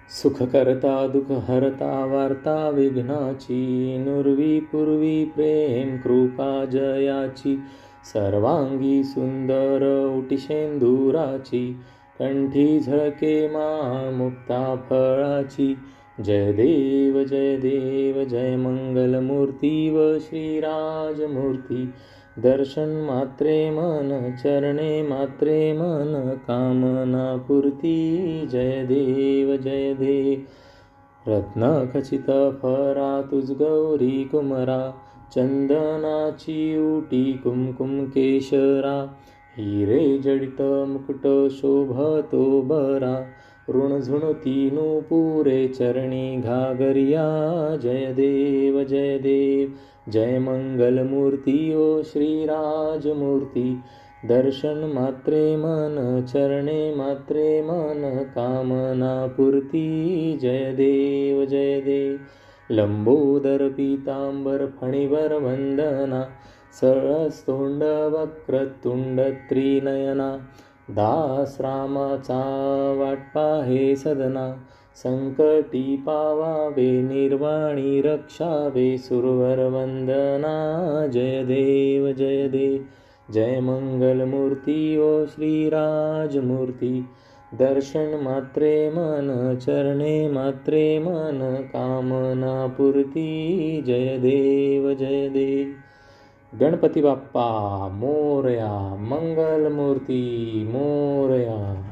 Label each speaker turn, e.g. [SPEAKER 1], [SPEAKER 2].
[SPEAKER 1] सुख करता दुःख हरता वार्ता विघ्नाची, नुरवी पूर्वी प्रेम कृपा जयाची, सर्वांगी सुंदर उटिशेंदुराची, कंठी झळके मा मुक्ता फळाची. जय देव जय मंगलमूर्ती व श्रीराजमूर्ती. दर्शन मात्रे मन, चरणे मात्रे मन, कामना पूर्ती. जय देव रत्न खचित फरा तुझ गौरी कुमरा, चंदनाची उटी कुमकुम केशरा, हिरे जडित मुकुट शोभतो बरा, ऋणझुणती नूपुरे चरणी घागरिया. जय देव जय मंगलमूर्ती ओ श्रीराजमूर्ती. दर्शन मात्रे मन, चरणे मात्रे मन, कामना पूर्ती. जय देव लंबोदर पीतांबर फणीवर वंदना, सरस्तोंड वक्रतुंड त्रिनयना, दास रामाचा वाटपा हे सदना, संकटी पावावे निर्वाणी रक्षावे सुरवर वंदना. जय देव जय मंगलमूर्ती ओ श्रीराजमूर्ती. दर्शन मात्रे मन, चरणे मात्रे मन, कामना पूर्ती. जय देव गणपती बाप्पा मोरया, मंगलमूर्ती मोरया.